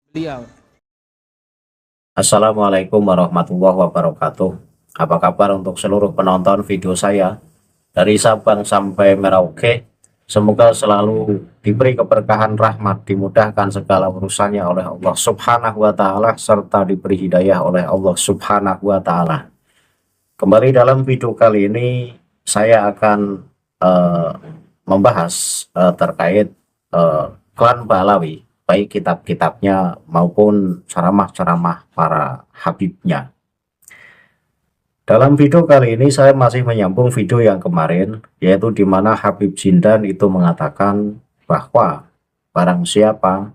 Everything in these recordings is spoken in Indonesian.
beliau. Assalamualaikum warahmatullahi wabarakatuh. Apa kabar untuk seluruh penonton video saya dari Sabang sampai Merauke? Semoga selalu diberi keberkahan rahmat, dimudahkan segala urusannya oleh Allah Subhanahu wa Ta'ala, serta diberi hidayah oleh Allah Subhanahu wa Ta'ala. Kembali dalam video kali ini, saya akan eh, membahas terkait klan Balawi, baik kitab-kitabnya maupun ceramah-ceramah para habibnya. Dalam video kali ini saya masih menyambung video yang kemarin, yaitu di mana Habib Jindan itu mengatakan bahwa barang siapa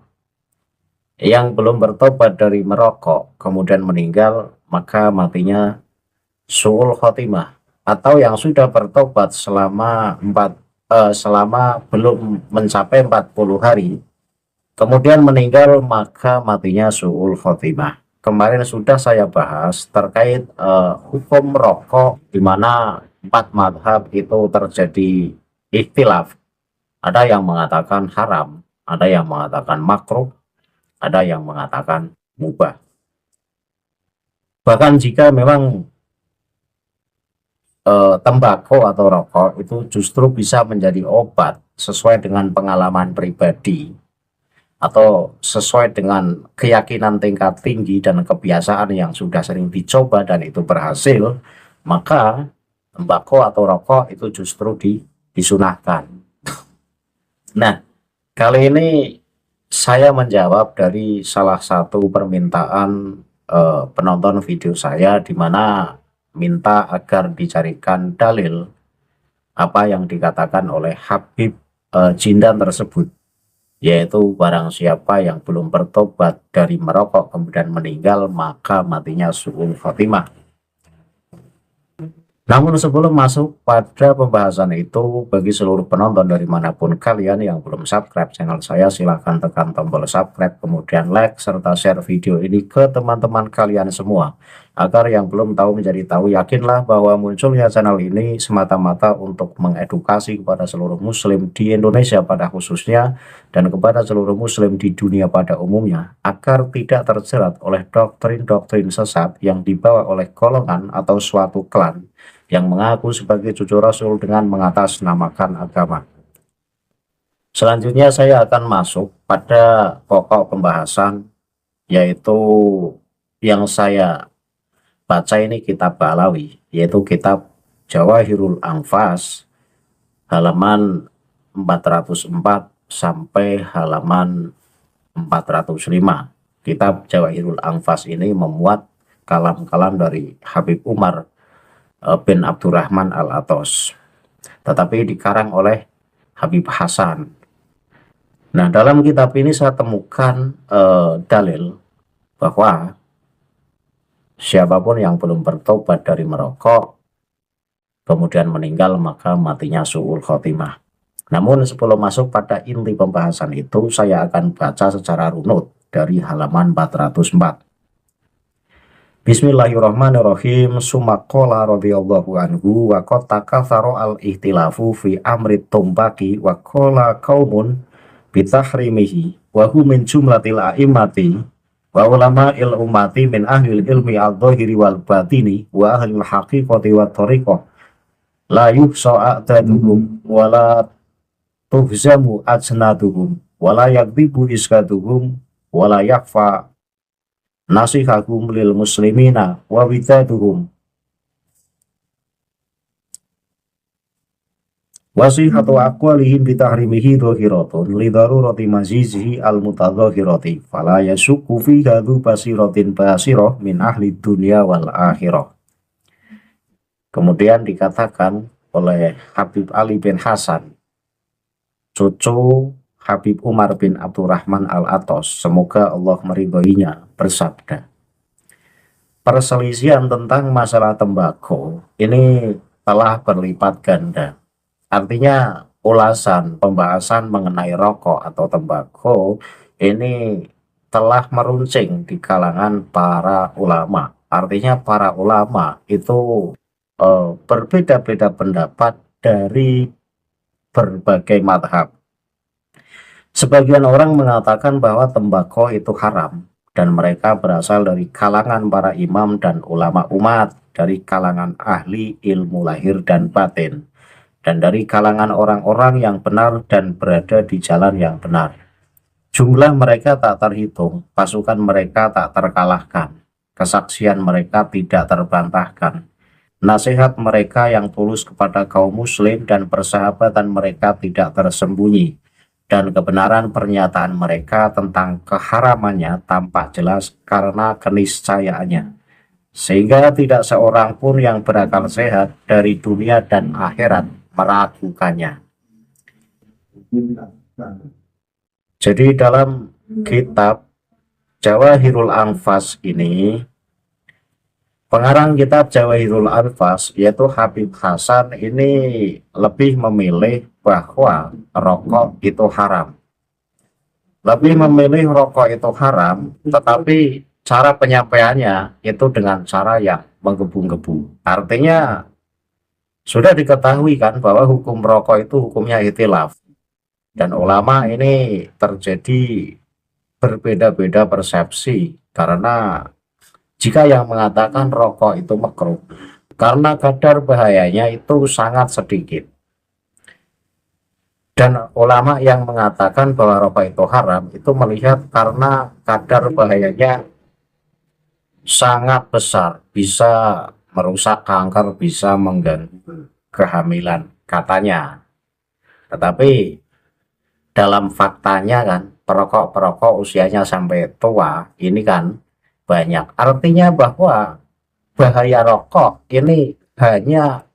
yang belum bertobat dari merokok kemudian meninggal, maka matinya su'ul khotimah, atau yang sudah bertobat selama belum mencapai 40 hari kemudian meninggal, maka matinya su'ul khotimah. Kemarin sudah saya bahas terkait hukum rokok, di mana 4 madhab itu terjadi ikhtilaf. Ada yang mengatakan haram, ada yang mengatakan makruh, ada yang mengatakan mubah. Bahkan jika memang tembakau atau rokok itu justru bisa menjadi obat sesuai dengan pengalaman pribadi atau sesuai dengan keyakinan tingkat tinggi dan kebiasaan yang sudah sering dicoba dan itu berhasil, maka tembakau atau rokok itu justru disunahkan. Nah, kali ini saya menjawab dari salah satu permintaan penonton video saya, di mana minta agar dicarikan dalil apa yang dikatakan oleh Habib Jindan tersebut, yaitu barang siapa yang belum bertobat dari merokok kemudian meninggal, maka matinya su'ul khotimah. Namun sebelum masuk pada pembahasan itu, bagi seluruh penonton dari manapun kalian yang belum subscribe channel saya, silahkan tekan tombol subscribe, kemudian like, serta share video ini ke teman-teman kalian semua. Agar yang belum tahu menjadi tahu, yakinlah bahwa munculnya channel ini semata-mata untuk mengedukasi kepada seluruh muslim di Indonesia pada khususnya, dan kepada seluruh muslim di dunia pada umumnya, agar tidak terjerat oleh doktrin-doktrin sesat yang dibawa oleh golongan atau suatu klan yang mengaku sebagai cucu Rasul dengan mengatasnamakan agama. Selanjutnya saya akan masuk pada pokok pembahasan, yaitu yang saya baca ini kitab Balawi, yaitu kitab Jawahirul Anfas, halaman 404 sampai halaman 405. Kitab Jawahirul Anfas ini memuat kalam-kalam dari Habib Umar bin Abdurrahman Al-Atos, tetapi dikarang oleh Habib Hasan. Nah, dalam kitab ini saya temukan dalil bahwa siapapun yang belum bertobat dari merokok kemudian meninggal, maka matinya su'ul khotimah. Namun sebelum masuk pada inti pembahasan itu, saya akan baca secara runut dari halaman 404. Bismillahirrahmanirrahim. Sumakola radhiyallahu anhu wa qad takatsara al-ihtilafu fi amri tumbaki wa qala qaumun bitahrimihi wa hum min jumlatil a'immati wa ulama'il ummati min ahlil ilmi al-dhahiri wal batini wa ahlil haqiqati wa tariqah la yuhsa a'daduhum wa la tuhzamu ajnaduhum wa la yakdibu iskaduhum wa la yakfa nasihahum lil muslimina wa widaduhum. Wasihatu aqwalihim bitahrimihi dhahiratun li darurati mazizihi al mutadhahirati fala yasukku fi hadhu basiratin basirah min ahli dunya wal akhirah. Kemudian dikatakan oleh Habib Ali bin Hasan, cucu Habib Umar bin Abdurrahman Al-Atos, semoga Allah meridhoinya, bersabda, perselisihan tentang masalah tembakau ini telah berlipat ganda. Artinya ulasan pembahasan mengenai rokok atau tembakau ini telah meruncing di kalangan para ulama. Artinya para ulama itu berbeda-beda pendapat dari berbagai madhab. Sebagian orang mengatakan bahwa tembakau itu haram, dan mereka berasal dari kalangan para imam dan ulama umat, dari kalangan ahli ilmu lahir dan batin, dan dari kalangan orang-orang yang benar dan berada di jalan yang benar. Jumlah mereka tak terhitung, pasukan mereka tak terkalahkan, kesaksian mereka tidak terbantahkan. Nasihat mereka yang tulus kepada kaum muslim dan persahabatan mereka tidak tersembunyi, dan kebenaran pernyataan mereka tentang keharamannya tampak jelas karena keniscayaannya, sehingga tidak seorang pun yang berakal sehat dari dunia dan akhirat meragukannya. Jadi dalam kitab Jawahirul Anfas ini, pengarang kitab Jawahirul Anfas yaitu Habib Hasan ini lebih memilih bahwa rokok itu haram. Lebih memilih rokok itu haram, tetapi cara penyampaiannya itu dengan cara yang menggebu-gebu. Artinya sudah diketahui kan bahwa hukum rokok itu hukumnya ikhtilaf. Dan ulama ini terjadi berbeda-beda persepsi, karena jika yang mengatakan rokok itu makruh karena kadar bahayanya itu sangat sedikit, dan ulama yang mengatakan bahwa rokok itu haram itu melihat karena kadar bahayanya sangat besar, bisa merusak kanker, bisa mengganggu kehamilan katanya. Tetapi dalam faktanya kan perokok-perokok usianya sampai tua ini kan banyak. Artinya bahwa bahaya rokok ini hanya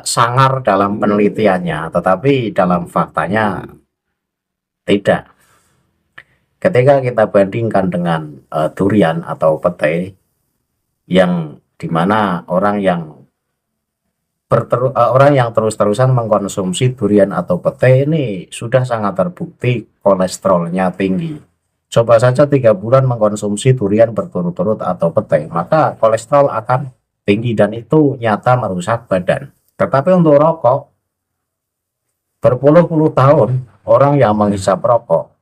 sangar dalam penelitiannya, tetapi dalam faktanya tidak. Ketika kita bandingkan dengan durian atau petai, yang dimana orang yang terus-terusan mengkonsumsi durian atau petai ini sudah sangat terbukti kolesterolnya tinggi. Coba saja 3 bulan mengkonsumsi durian berturut-turut atau petai, maka kolesterol akan tinggi dan itu nyata merusak badan. Tetapi untuk rokok, berpuluh-puluh tahun orang yang menghisap rokok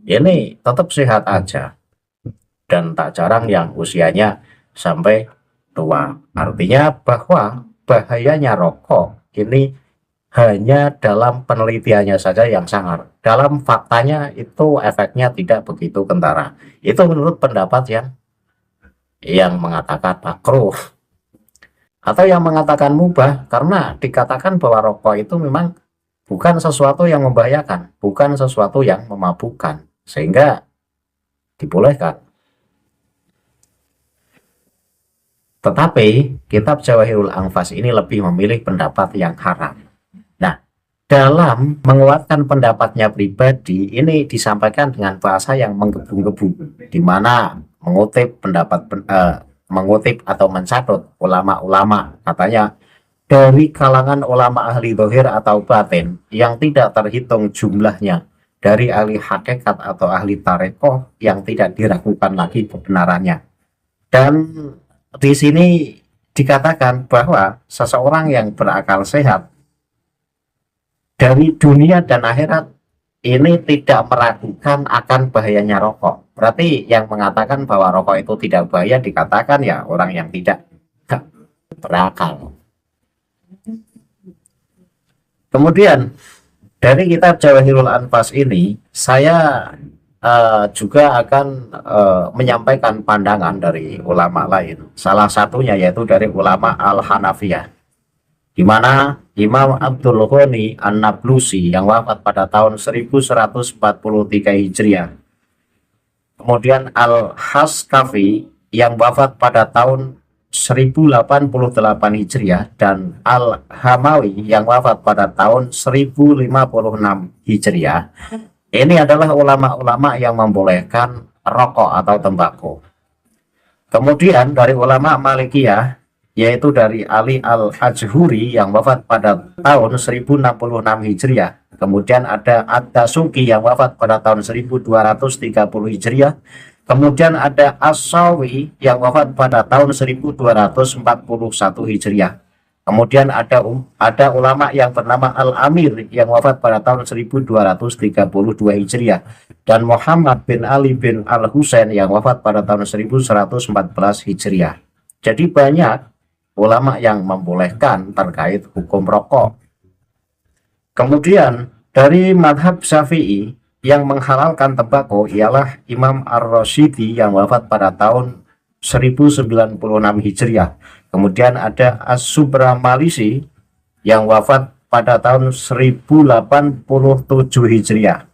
ini tetap sehat aja, dan tak jarang yang usianya sampai tua. Artinya bahwa bahayanya rokok ini hanya dalam penelitiannya saja yang sangar. Dalam faktanya itu efeknya tidak begitu kentara. Itu menurut pendapat yang mengatakan makruh atau yang mengatakan mubah, karena dikatakan bahwa rokok itu memang bukan sesuatu yang membahayakan, bukan sesuatu yang memabukkan, sehingga dibolehkan. Tetapi kitab Jawahirul Anfas ini lebih memilih pendapat yang haram. Nah, dalam menguatkan pendapatnya pribadi ini disampaikan dengan bahasa yang menggebu-gebu, di mana mengutip atau mencatut ulama-ulama, katanya dari kalangan ulama ahli zahir atau batin yang tidak terhitung jumlahnya, dari ahli hakikat atau ahli tarekoh yang tidak diragukan lagi kebenarannya. Dan di sini dikatakan bahwa seseorang yang berakal sehat dari dunia dan akhirat ini tidak meragukan akan bahayanya rokok. Berarti yang mengatakan bahwa rokok itu tidak bahaya dikatakan ya orang yang tidak berakal. Kemudian dari kitab Jawahirul Anfas ini saya juga akan menyampaikan pandangan dari ulama lain. Salah satunya yaitu dari ulama Al-Hanafiyah, di mana Imam Abdul Ghani An-Nablusi yang wafat pada tahun 1143 Hijriah, kemudian Al-Haskafi yang wafat pada tahun 1088 Hijriah, dan Al-Hamawi yang wafat pada tahun 1056 Hijriah. Ini adalah ulama-ulama yang membolehkan rokok atau tembakau. Kemudian dari ulama Malikiyah, yaitu dari Ali Al-Ajhuri yang wafat pada tahun 1066 Hijriah. Kemudian ada Ad-Dasuki yang wafat pada tahun 1230 Hijriah. Kemudian ada As-Sawi yang wafat pada tahun 1241 Hijriah. Kemudian ada ulama yang bernama Al-Amir yang wafat pada tahun 1232 Hijriah, dan Muhammad bin Ali bin Al-Husain yang wafat pada tahun 1114 Hijriah. Jadi banyak ulama yang membolehkan terkait hukum rokok. Kemudian dari madhab Syafi'i yang menghalalkan tembakau ialah Imam Ar-Rasyidi yang wafat pada tahun 1096 Hijriah. Kemudian ada As-Subramalisi yang wafat pada tahun 1087 Hijriah.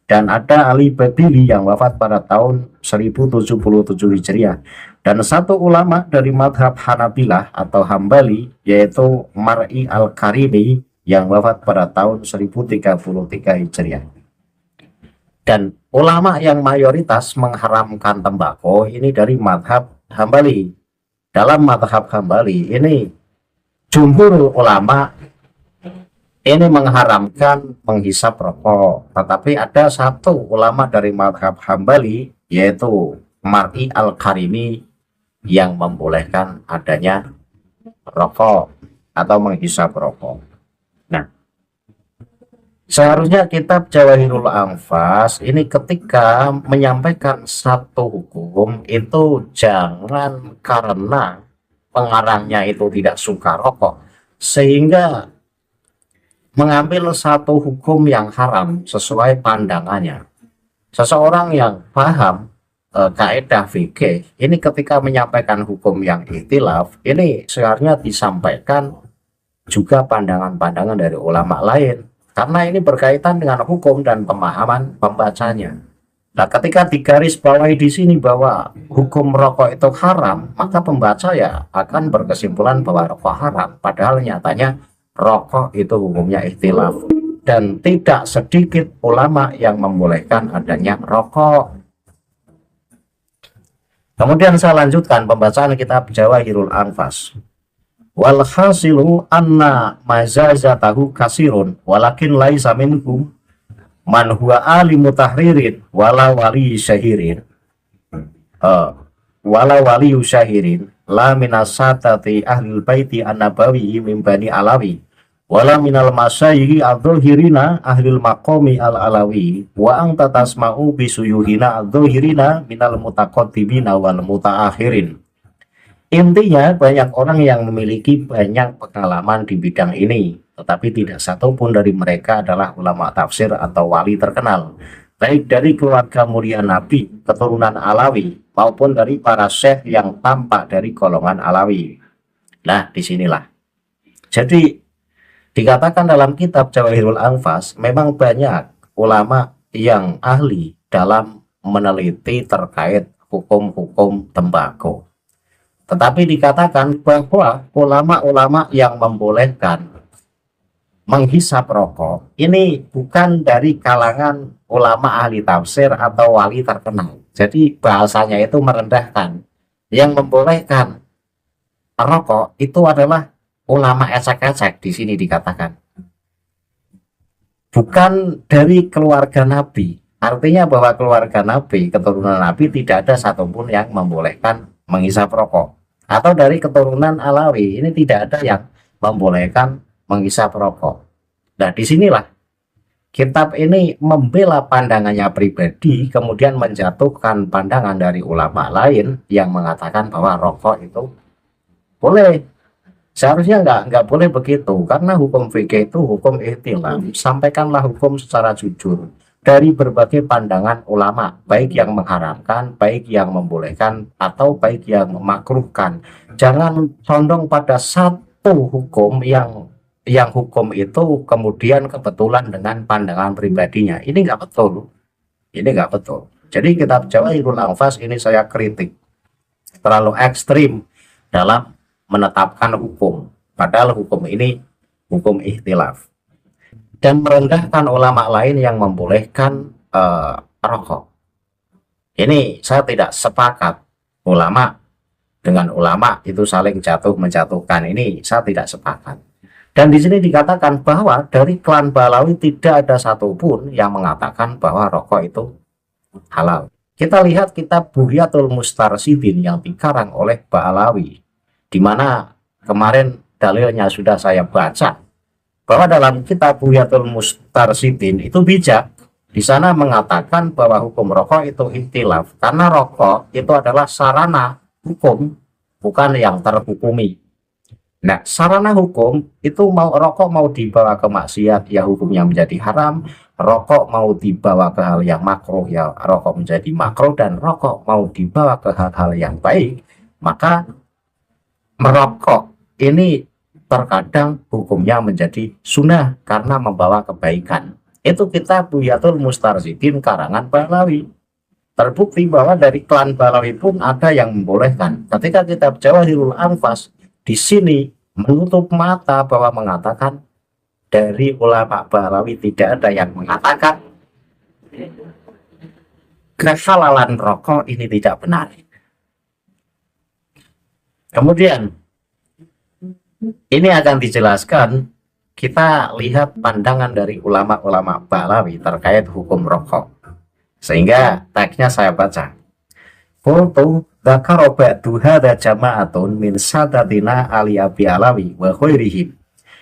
Dan ada Ali Badili yang wafat pada tahun 1077 Hijriah. Dan satu ulama dari madhab Hanabilah atau Hambali yaitu Mar'i Al-Karimi yang wafat pada tahun 1033 Hijriah. Dan ulama yang mayoritas mengharamkan tembakau ini dari madhab Hambali. Dalam madhab Hambali ini jumhur ulama ini mengharamkan menghisap rokok, tetapi ada satu ulama dari madhab Hambali yaitu Mar'i Al-Karimi yang membolehkan adanya rokok atau menghisap rokok. Nah, seharusnya kitab Jawahirul Anfas ini ketika menyampaikan satu hukum itu jangan karena pengarangnya itu tidak suka rokok sehingga mengambil satu hukum yang haram sesuai pandangannya. Seseorang yang paham kaidah fikih ini ketika menyampaikan hukum yang ikhtilaf ini seharusnya disampaikan juga pandangan-pandangan dari ulama lain. Karena ini berkaitan dengan hukum dan pemahaman pembacanya. Nah, ketika digaris bawahi di sini bahwa hukum rokok itu haram, maka pembaca ya akan berkesimpulan bahwa rokok haram. Padahal nyatanya rokok itu hukumnya ikhtilaf. Dan tidak sedikit ulama yang membolehkan adanya rokok. Kemudian saya lanjutkan pembacaan kitab Jawahirul Anfas. Wal hasilu anna mazazatahu kasirun walakin laisa minhum man huwa alimu tahririn wala wali syahirin wala wali syahirin la minasatati ahlil baiti an-nabawi min bani alawi wala minal masyayikhi adh-dhahirina ahlil maqami al-alawi wa anta tasma'u bisuyuhina adh-dhahirina minal mutaqaddimina wal mutaakhirin. Intinya banyak orang yang memiliki banyak pengalaman di bidang ini, tetapi tidak satupun dari mereka adalah ulama tafsir atau wali terkenal, baik dari keluarga mulia Nabi, keturunan Alawi, maupun dari para syekh yang tampak dari golongan Alawi. Nah, disinilah. Jadi, dikatakan dalam kitab Jawahirul Anfas, memang banyak ulama yang ahli dalam meneliti terkait hukum-hukum tembakau. Tetapi dikatakan bahwa ulama-ulama yang membolehkan menghisap rokok ini bukan dari kalangan ulama ahli tafsir atau wali terkenal. Jadi bahasanya itu merendahkan. Yang membolehkan rokok itu adalah ulama ecek-ecek di sini dikatakan. Bukan dari keluarga Nabi. Artinya bahwa keluarga Nabi, keturunan Nabi tidak ada satupun yang membolehkan menghisap rokok. Atau dari keturunan Alawi ini tidak ada yang membolehkan menghisap rokok. Nah, disinilah kitab ini membela pandangannya pribadi, kemudian menjatuhkan pandangan dari ulama lain yang mengatakan bahwa rokok itu boleh. Seharusnya nggak boleh begitu, karena hukum fikih itu hukum ikhtilaf. Sampaikanlah hukum secara jujur dari berbagai pandangan ulama, baik yang mengharamkan, baik yang membolehkan, atau baik yang memakruhkan. Jangan condong pada satu hukum yang hukum itu kemudian kebetulan dengan pandangan pribadinya. Ini nggak betul. Ini nggak betul. Jadi kitab Jawahirul Anfas ini saya kritik terlalu ekstrim dalam menetapkan hukum. Padahal hukum ini hukum ikhtilaf. Dan merendahkan ulama lain yang membolehkan rokok. Ini saya tidak sepakat. Ulama dengan ulama itu saling menjatuhkan. Ini saya tidak sepakat. Dan di sini dikatakan bahwa dari klan Balawi tidak ada satupun yang mengatakan bahwa rokok itu halal. Kita lihat kitab Buhyatul Mustarsidin yang dikarang oleh Ba'alawi, di mana kemarin dalilnya sudah saya baca bahwa dalam kitab Buyatul Mustarsidin itu bijak. Di sana mengatakan bahwa hukum rokok itu ikhtilaf karena rokok itu adalah sarana hukum, bukan yang terhukumi. Nah, sarana hukum itu mau rokok mau dibawa ke maksiat ya hukumnya menjadi haram, rokok mau dibawa ke hal yang makruh ya rokok menjadi makruh, dan rokok mau dibawa ke hal-hal yang baik, maka merokok ini terkadang hukumnya menjadi sunnah karena membawa kebaikan. Itu kitab Buyatul Mustarsidin karangan Bahlawi. Terbukti bahwa dari klan Bahlawi pun ada yang membolehkan. Ketika kitab Jawahirul Anfas di sini menutup mata bahwa mengatakan dari ulama Bahlawi tidak ada yang mengatakan kehalalan rokok ini tidak benar. Kemudian ini akan dijelaskan, kita lihat pandangan dari ulama-ulama Bahlawi terkait hukum rokok. Sehingga teksnya saya baca. Qultu dzakara ba'du hadza jama'atun min sadatina ali abi alawi wa khairihim.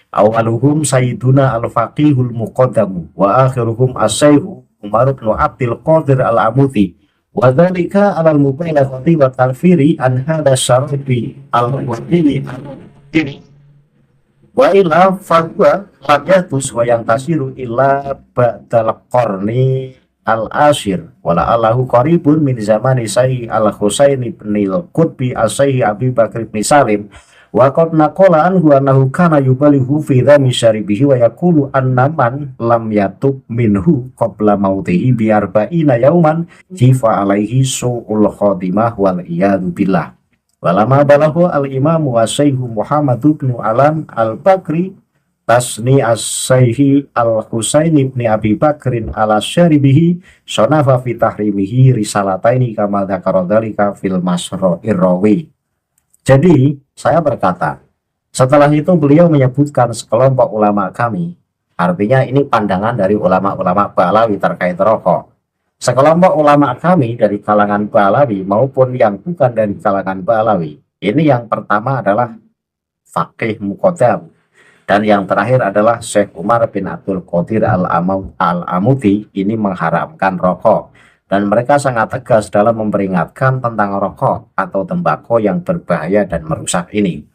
Awaluhum sayyiduna al-faqihul muqaddamu wa akhiruhum as-sayhu Umar bin Abdul Qadir al-Amuti. Wa dzalika 'alal mubayyinati wa talfiri an hadza syarbi al-muwahhili ini. Wa ila fadwa yatus wa yang tasiru illa ba'dal qarni al-ashir wala allahu qaribun min zamani Sayyid al-Husain ibn al-Qutbi as-Sayyid Abi Bakr ibn Salim wa qad naqala anhu annahu kana yubalighu fi dhami syaribihi wa yaqulu anna man lam yatub minhu qabla mautihi bi arba'ina yauman jifa alaihi su'ul khatimah wal iyadu billah. Walama balahu al-imamu as-Sayyid Muhammad bin Alan al-Bakri tasni as-Sayyid al-Husain ibn Abi Bakrin ala syaribihi sonafa fi tahrimihi risalataini kama dzakara dzalika fil masra'ir rawi. Jadi saya berkata, setelah itu beliau menyebutkan sekelompok ulama kami, artinya ini pandangan dari ulama-ulama Bahlawi terkait rokok. Sekelompok ulama kami dari kalangan Bahlawi maupun yang bukan dari kalangan Bahlawi, ini yang pertama adalah Faqih Muqaddam, dan yang terakhir adalah Syekh Umar bin Abdul Qadir al-Amuti, ini mengharamkan rokok. Dan mereka sangat tegas dalam memperingatkan tentang rokok atau tembakau yang berbahaya dan merusak ini.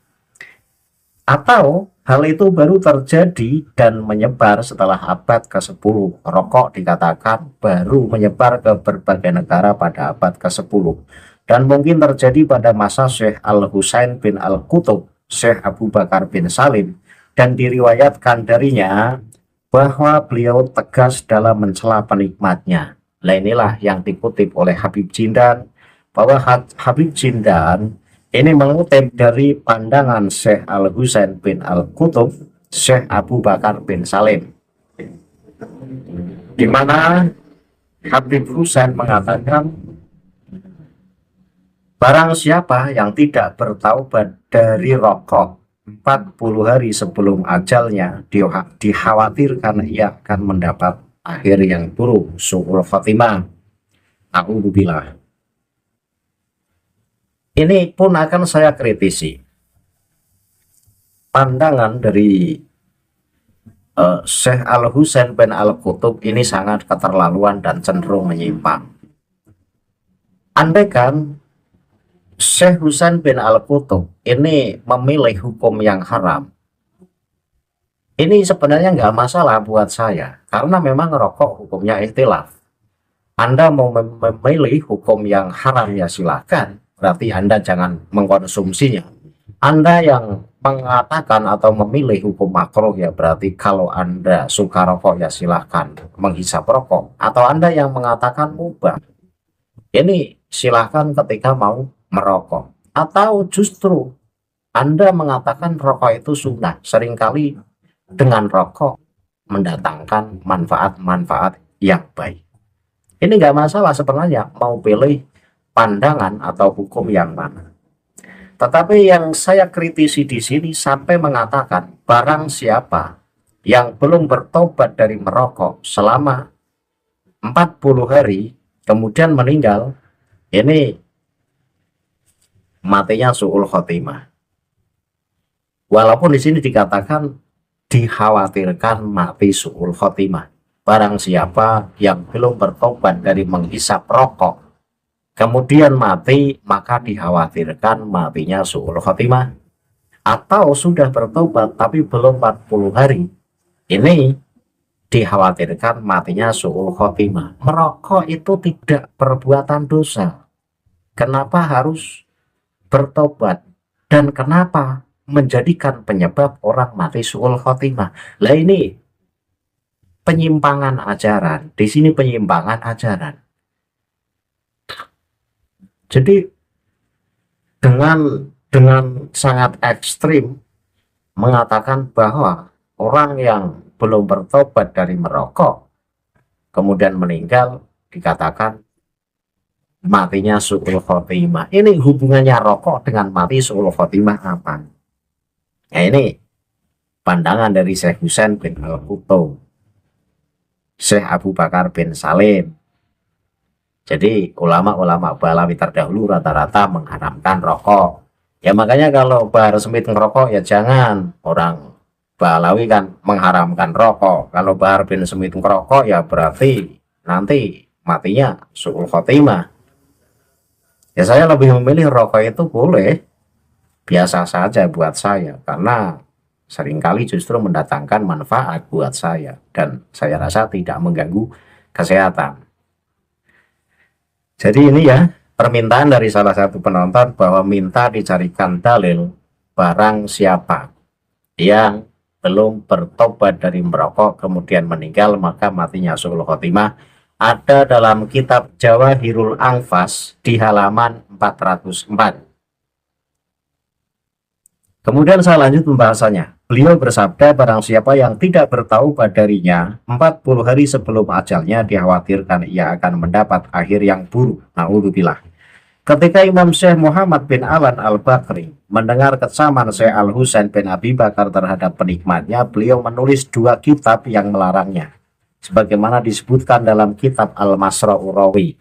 Atau hal itu baru terjadi dan menyebar setelah abad ke-10. Rokok dikatakan baru menyebar ke berbagai negara pada abad ke-10. Dan mungkin terjadi pada masa Syekh Al-Husain bin Al-Qutub, Syekh Abu Bakar bin Salim. Dan diriwayatkan darinya bahwa beliau tegas dalam mencela penikmatnya. Nah, inilah yang dikutip oleh Habib Jindan, bahwa Habib Jindan ini mengutip dari pandangan Syekh Al-Husain bin Al-Qutub, Syekh Abu Bakar bin Salim, di mana Habib Husain mengatakan, barang siapa yang tidak bertaubat dari rokok 40 hari sebelum ajalnya, dikhawatirkan ia akan mendapat akhir yang buruk, su'ul khatimah. A'udzubillah. Ini pun akan saya kritisi. Pandangan dari Syekh Al-Husain bin Al-Qutub ini sangat keterlaluan dan cenderung menyimpang. Andaikan Syekh Husain bin Al-Qutub ini memilih hukum yang haram, ini sebenarnya nggak masalah buat saya, karena memang rokok hukumnya ikhtilaf. Anda mau memilih hukum yang haram ya silahkan, berarti Anda jangan mengkonsumsinya. Anda yang mengatakan atau memilih hukum makruh ya berarti kalau Anda suka rokok ya silahkan menghisap rokok. Atau Anda yang mengatakan mubah, ini silahkan ketika mau merokok. Atau justru Anda mengatakan rokok itu sunnah, seringkali dengan rokok mendatangkan manfaat-manfaat yang baik. Ini nggak masalah sebenarnya mau pilih pandangan atau hukum yang mana. Tetapi yang saya kritisi di sini sampai mengatakan barang siapa yang belum bertobat dari merokok selama 40 hari kemudian meninggal, ini matinya su'ul khotimah. Walaupun di sini dikatakan dikhawatirkan mati su'ul khotimah. Barang siapa yang belum bertobat dari menghisap rokok, kemudian mati, maka dikhawatirkan matinya su'ul khotimah. Atau sudah bertobat tapi belum 40 hari, ini dikhawatirkan matinya su'ul khotimah. Merokok itu tidak perbuatan dosa. Kenapa harus bertobat? Dan kenapa menjadikan penyebab orang mati su'ul khotimah? Lah ini penyimpangan ajaran. Di sini penyimpangan ajaran. Jadi dengan sangat ekstrim mengatakan bahwa orang yang belum bertobat dari merokok kemudian meninggal dikatakan matinya su'ul khotimah. Ini hubungannya rokok dengan mati su'ul khotimah apa? Nah, ini pandangan dari Syekh Husain bin Al-Kutub, Syekh Abu Bakar bin Salim. Jadi ulama-ulama Balawi terdahulu rata-rata mengharamkan rokok. Ya makanya kalau Bahar Smith ngerokok ya jangan. Orang Balawi kan mengharamkan rokok. Kalau Bahar bin Smith ngerokok ya berarti nanti matinya su'ul khotimah. Ya saya lebih memilih rokok itu boleh, biasa saja buat saya, karena seringkali justru mendatangkan manfaat buat saya dan saya rasa tidak mengganggu kesehatan. Jadi ini ya permintaan dari salah satu penonton bahwa minta dicarikan dalil barang siapa yang belum bertobat dari merokok kemudian meninggal maka matinya su'ul khotimah. Ada dalam kitab Jawahirul Anfas di halaman 404. Kemudian saya lanjut pembahasannya. Beliau bersabda, barang siapa yang tidak bertaubat darinya 40 hari sebelum ajalnya, dikhawatirkan ia akan mendapat akhir yang buruk. Na'udzubillah. Ketika Imam Syekh Muhammad bin Alan Al-Bakri mendengar kecaman Syekh Al-Husain bin Abi Bakar terhadap penikmatnya, beliau menulis 2 kitab yang melarangnya, sebagaimana disebutkan dalam kitab Al-Masra'ur Rawi.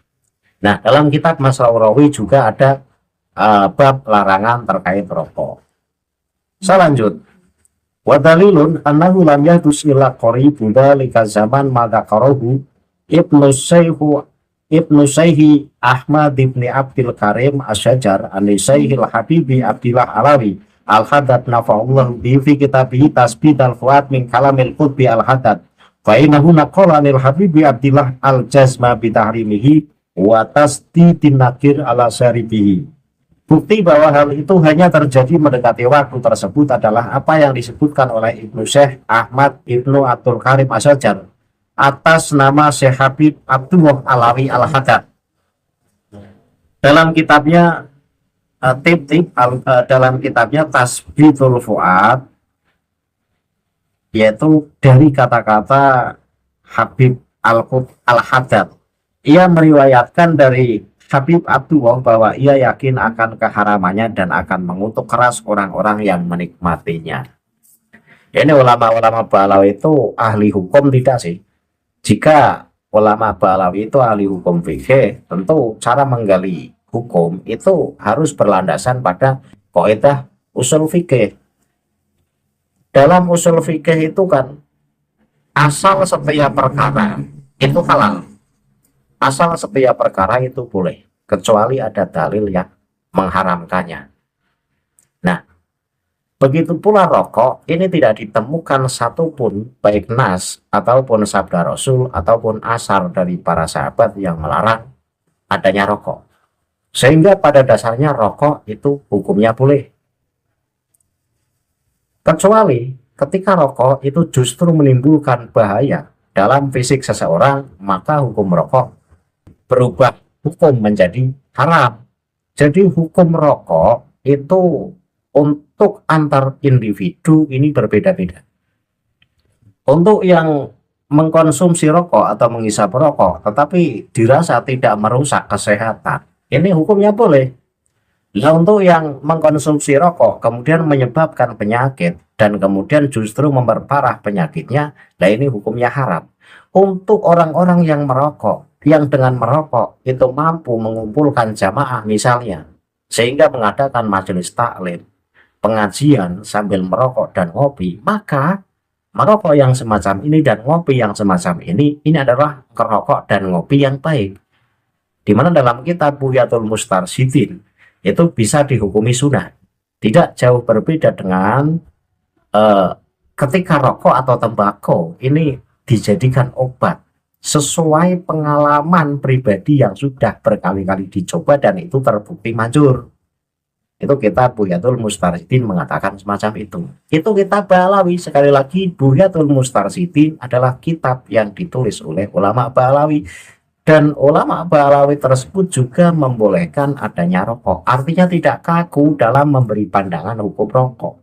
Nah, dalam kitab Masra'ur Rawi juga ada bab larangan terkait rokok. Saya lanjut. Wa dalilun annahu lam yahdus illa qaribu dzalika zaman madzakarahu Ibnu Syaihi Ahmad ibn Abdul Karim Asyajar an Syaikhil Habibi Abdillah Alawi Al-Haddad nafa'allahu bi fi kitabihi Tasbih al-Fuad min kalamil Qutbi Al-Haddad fa innahu naqala anil Habibi Abdillah al-Jazma bi tahrimihi wa tasdidin nakir ala syaribihi. Bukti bahwa hal itu hanya terjadi mendekati waktu tersebut adalah apa yang disebutkan oleh Ibnu Syekh Ahmad Ibnu Abdul Karim Asyajar atas nama Syekh Habib Abdullah Alawi Al-Haddad. Dalam kitabnya dalam kitabnya Tasbihul Fuad, yaitu dari kata-kata Habib Al-Haddad, ia meriwayatkan dari Habib Abdullah bahwa ia yakin akan keharamannya dan akan mengutuk keras orang-orang yang menikmatinya. Ini ulama-ulama Balawi itu ahli hukum tidak sih? Jika ulama Balawi itu ahli hukum fikih, tentu cara menggali hukum itu harus berlandasan pada kaidah usul fikih. Dalam usul fikih itu kan asal setiap perkara itu halal. Asal setiap perkara itu boleh, kecuali ada dalil yang mengharamkannya. Nah, begitu pula rokok, ini tidak ditemukan satupun, baik nas, ataupun sabda Rasul, ataupun asar dari para sahabat yang melarang adanya rokok. Sehingga pada dasarnya rokok itu hukumnya boleh. Kecuali ketika rokok itu justru menimbulkan bahaya dalam fisik seseorang, maka hukum rokok berubah hukum menjadi haram. Jadi hukum rokok itu untuk antar individu ini berbeda-beda. Untuk yang mengkonsumsi rokok atau menghisap rokok tetapi dirasa tidak merusak kesehatan, ini hukumnya boleh. Nah, untuk yang mengkonsumsi rokok kemudian menyebabkan penyakit dan kemudian justru memperparah penyakitnya, nah ini hukumnya haram. Untuk orang-orang yang merokok, yang dengan merokok itu mampu mengumpulkan jamaah misalnya, sehingga mengadakan majelis taklim, pengajian sambil merokok dan ngopi, maka merokok yang semacam ini dan ngopi yang semacam ini adalah merokok dan ngopi yang baik. Di mana dalam kitab Buhyatul Mustarsyidin itu bisa dihukumi sunat. Tidak jauh berbeda dengan ketika rokok atau tembakau ini dijadikan obat sesuai pengalaman pribadi yang sudah berkali-kali dicoba dan itu terbukti manjur. Itu kitab Buhyatul Mustarsyidin mengatakan semacam itu. Itu kitab Bahlawi. Sekali lagi, Buhyatul Mustarsyidin adalah kitab yang ditulis oleh ulama Bahlawi. Dan ulama Bahlawi tersebut juga membolehkan adanya rokok. Artinya tidak kaku dalam memberi pandangan hukum rokok.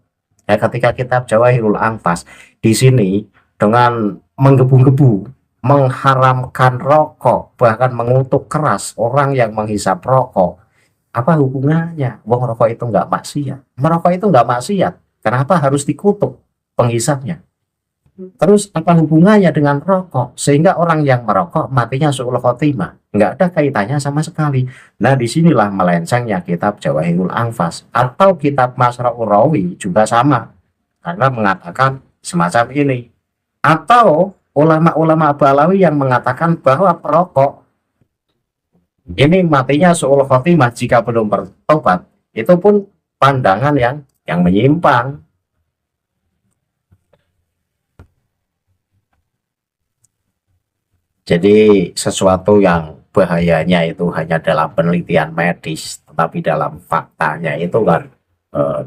Ya, ketika kitab Jawahirul Anfas di sini dengan menggebu-gebu mengharamkan rokok, bahkan mengutuk keras orang yang menghisap rokok. Apa hubungannya? Wong rokok itu nggak maksiat. Merokok itu nggak maksiat. Kenapa harus dikutuk penghisapnya? Terus apa hubungannya dengan rokok? Sehingga orang yang merokok matinya su'ul khotimah. Nggak ada kaitannya sama sekali. Nah, disinilah melencengnya kitab Jawahirul Anfas. Atau kitab Masra'ur Rawi juga sama. Karena mengatakan semacam ini. Atau ulama-ulama Bahlawi yang mengatakan bahwa perokok ini matinya su'ul khotimah jika belum bertobat, itu pun pandangan yang menyimpang. Jadi sesuatu yang bahayanya itu hanya dalam penelitian medis, tetapi dalam faktanya itu kan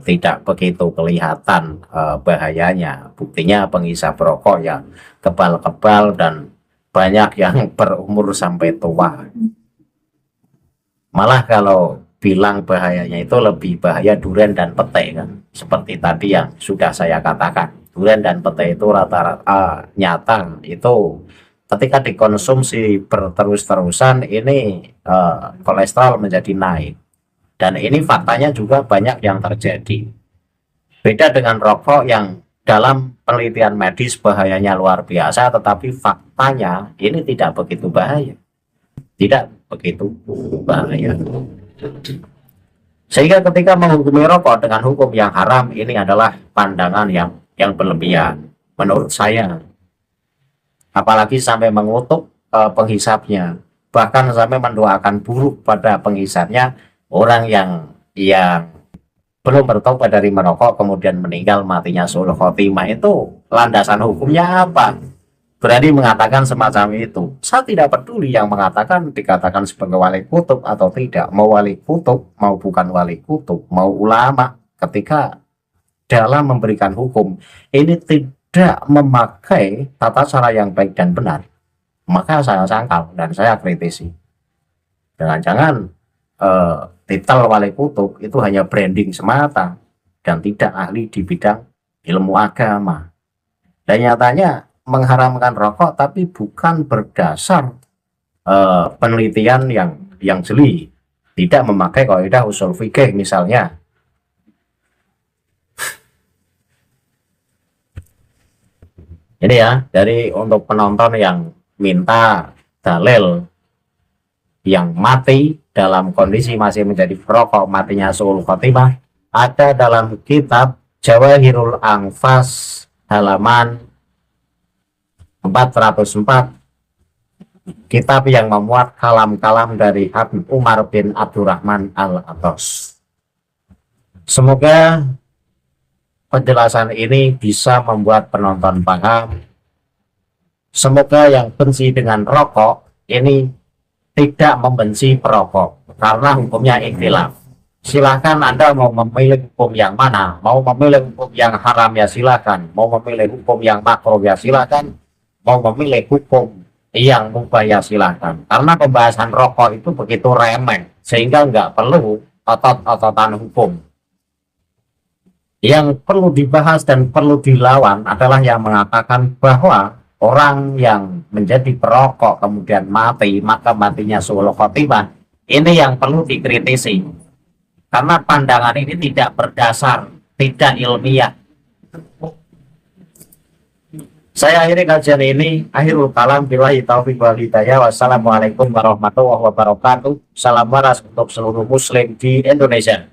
tidak begitu kelihatan bahayanya. Buktinya penghisap rokok yang kebal-kebal dan banyak yang berumur sampai tua. Malah kalau bilang bahayanya itu lebih bahaya durian dan pete kan. Seperti tadi yang sudah saya katakan. Durian dan pete itu rata-rata nyata itu ketika dikonsumsi berterus-terusan ini kolesterol menjadi naik. Dan ini faktanya juga banyak yang terjadi. Beda dengan rokok yang dalam penelitian medis bahayanya luar biasa, tetapi faktanya ini tidak begitu bahaya. Tidak begitu bahaya. Sehingga ketika menghukumi rokok dengan hukum yang haram, ini adalah pandangan yang berlebihan menurut saya. Apalagi sampai mengutuk penghisapnya, bahkan sampai mendoakan buruk pada penghisapnya. Orang yang belum bertobat dari merokok kemudian meninggal matinya su'ul khotimah, itu landasan hukumnya apa? Berani mengatakan semacam itu. Saya tidak peduli yang mengatakan dikatakan sebagai wali kutub atau tidak. Mau wali kutub, mau bukan wali kutub, mau ulama, ketika dalam memberikan hukum ini tidak memakai tata cara yang baik dan benar, maka saya sangkal dan saya kritisi. Jangan-jangan titel wali kutub itu hanya branding semata dan tidak ahli di bidang ilmu agama. Dan nyatanya mengharamkan rokok tapi bukan berdasar penelitian yang jeli, tidak memakai kaidah usul fikih misalnya. Ini ya, dari untuk penonton yang minta dalil yang mati dalam kondisi masih menjadi perokok matinya su'ul khotimah, ada dalam kitab Jawahirul Anfas halaman 404, kitab yang memuat kalam-kalam dari Habib Umar bin Abdurrahman Al-Atas. Semoga penjelasan ini bisa membuat penonton paham. Semoga yang benci dengan rokok ini tidak membenci perokok, karena hukumnya ikhtilaf. Silahkan Anda mau memilih hukum yang mana, mau memilih hukum yang haram ya silahkan, mau memilih hukum yang makruh ya silahkan, mau memilih hukum yang mubah ya silahkan. Karena pembahasan rokok itu begitu remeh, sehingga nggak perlu otot-ototan hukum. Yang perlu dibahas dan perlu dilawan adalah yang mengatakan bahwa orang yang menjadi perokok kemudian mati, maka matinya su'ul khotimah. Ini yang perlu dikritisi. Karena pandangan ini tidak berdasar, tidak ilmiah. Saya akhiri kajian ini. Akhirul kalam, billahi taufiq wal hidayah. Wassalamualaikum warahmatullahi wabarakatuh. Salam waras untuk seluruh muslim di Indonesia.